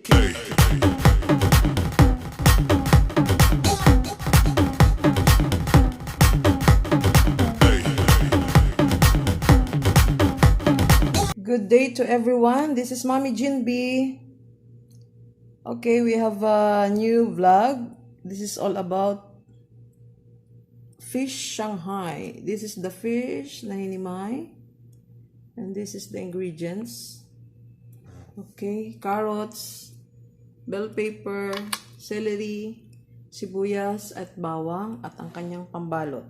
Good day to everyone. This is Mommy Jinb. Okay, we have a new vlog. This is all about fish Shanghai. This is the fish na hinimay. And this is the ingredients. Okay, carrots, bell pepper, celery, sibuyas at bawang at ang kanyang pambalot.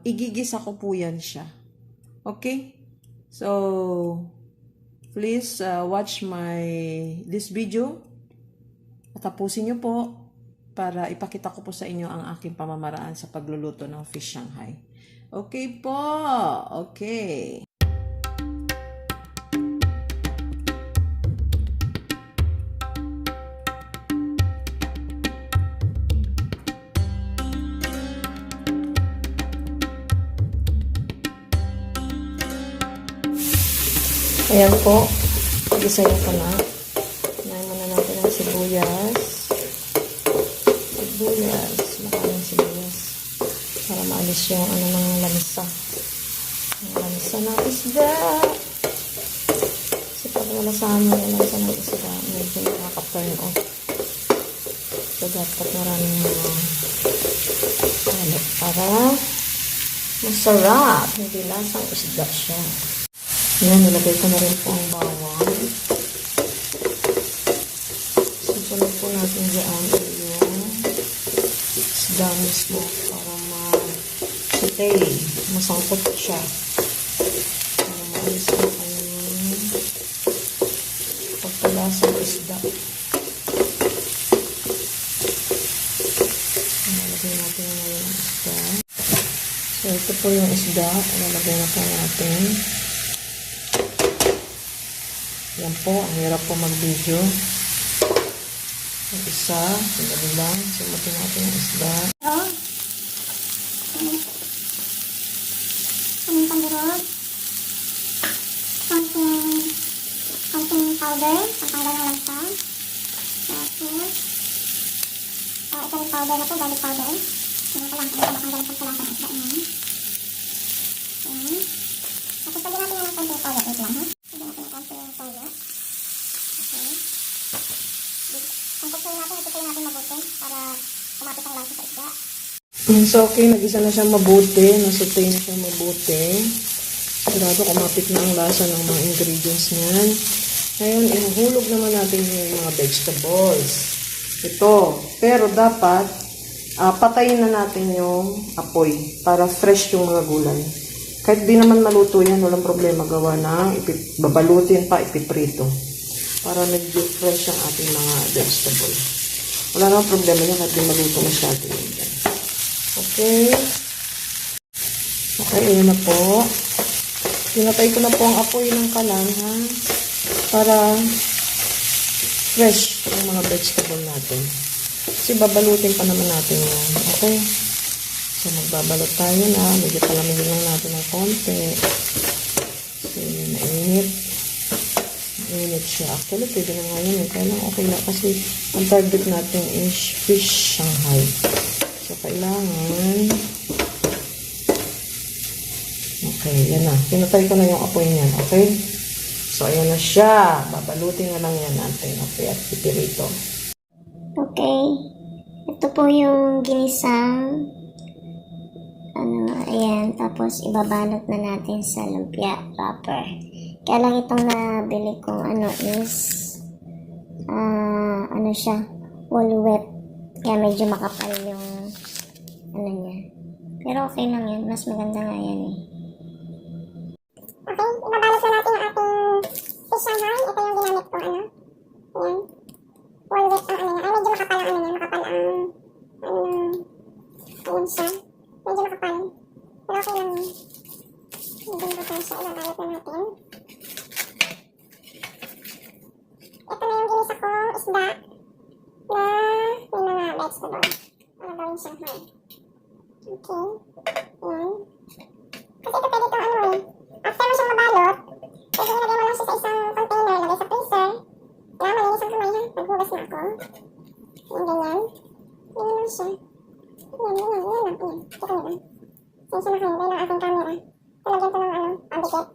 Igigisa ko po yan siya. Okay? So, please watch this video at tapusin nyo po para ipakita ko po sa inyo ang aking pamamaraan sa pagluluto ng fish Shanghai. Okay po. Okay. Ayan po. Pag-isayin ko na. Nahin muna natin ang sibuyas. Maraming sibuyas. Para maalis yung ng lamisa. Ang lamisa ng isda. Kasi pag wala sa amin yung lamisa ng isda, medyo nakaka-turn off. So, dapat maraming mga alip para masarap. Hindi lasang isda siya. Ayan, nilagay ko na rin po ang bawang. Susunod po natin dyan yung isda mismo para ma-saute, masangkot siya. Para maalis ang kanyang pagkalasang isda. Nalagay natin ngayon ang isda. So, ito po yung isda. Nalagay na po natin. Yan po, ang hirap po mag-video. Ang isa, sandali lang. Sumutin natin ang isda. Ang pangurot. Konting powder. Pangtanggal ng lasa. Tapos, ito yung powder na po, garlic powder. Tingnan ko lang kung makanggal ang pagkalasa ng isda niya. Ayan. Tapos, pagyan natin yan ng konting powder. Wait lang, ha? Pagyan natin ng konting powder. Okay. Ang pagkain natin, ito natin mabuti para kumapit ang lasa sa isda. So, okay, nag-isa na siya mabuti. Nasutay na siya mabuti. Sigurado kumapit na ang lasa ng mga ingredients niyan. Ngayon, ihuhulog naman natin yung mga vegetables. Ito. Pero dapat, patayin na natin yung apoy para fresh yung mga gulay. Kahit di naman maluto yan, walang problema. Gawa na, babalutin pa, ipiprito. Para medyo fresh ang ating mga vegetable. Wala namang problema yan kahit di maluto masyado yan. Okay. Okay, ayun na po. Pinatay ko na po ang apoy ng kalan, ha? Para fresh ang mga vegetable natin. Kasi babalutin pa naman natin yan. Okay. So, magbabalot tayo na. Medyo palamigin lang natin ng konti. So, mainit. Mainit siya. Actually, pwede na ngayon. Kaya lang okay na. Kasi ang target natin is fish Shanghai. So, kailangan okay, yan na. Pinatay ko na yung apoy niyan. Okay? So, ayan na siya. Babalutin na lang yan natin. Okay, at pipirito. Okay. Ito po yung ginisang ayan. Tapos, ibabalot na natin sa lumpia wrapper. Kaya lang itong nabili kong is siya, whole wet. Kaya medyo makapal yung niya. Pero okay lang yan. Mas maganda nga yan eh. Okay, ibabalot na natin yung ating fish Shanghai. Ito yung ginamit ko, ayan. Whole wet ang niya. Ay, medyo makapal ang niya. Makapal ang ayun siya. Medyo makapal. Pero okay lang yun. Medyo makapal siya. Ibabalot na natin. Ito na yung ginisa ko isda na may mga vegetable. Para gawin Shanghai. Okay. Ayan. Kasi ito pwede ito after mo siyang mabalot, pwede ilagay mo lang siya sa isang container, lagay sa freezer. Kaya maliliit Yung ganyan. Ganyan lang siya. Yan. Kita nyo ba? Sensya na kayo, dahil ang aking camera. Talagyan ko ng pambikit.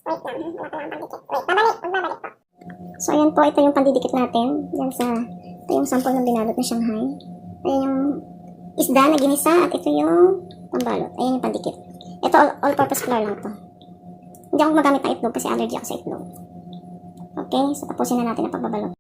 Wait lang, wala pa lang pambikit. Wait, magbabalik po. So, ayan po, ito yung pandidikit natin. Ito yung sample ng binalot na Shanghai. Ayan yung isda na ginisa at ito yung pambalot. Ayan yung pandikit. Ito, all-purpose flour lang to. Hindi ako magamit ng itlog kasi allergy ako sa itlog. Okay, so tapusin na natin ang pagbabalot.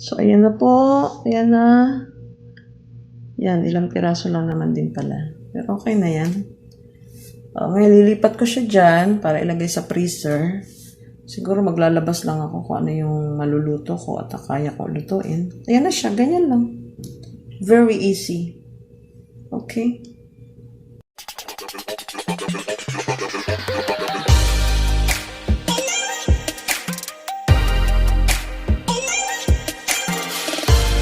So, ayan na po. Ayan na. Yan, ilang piraso lang naman din pala. Pero okay na yan. Ngayon, lilipat ko siya dyan para ilagay sa freezer. Siguro maglalabas lang ako kung ano yung maluluto ko at kaya ko lutuin. Ayan na siya, ganyan lang. Very easy. Okay?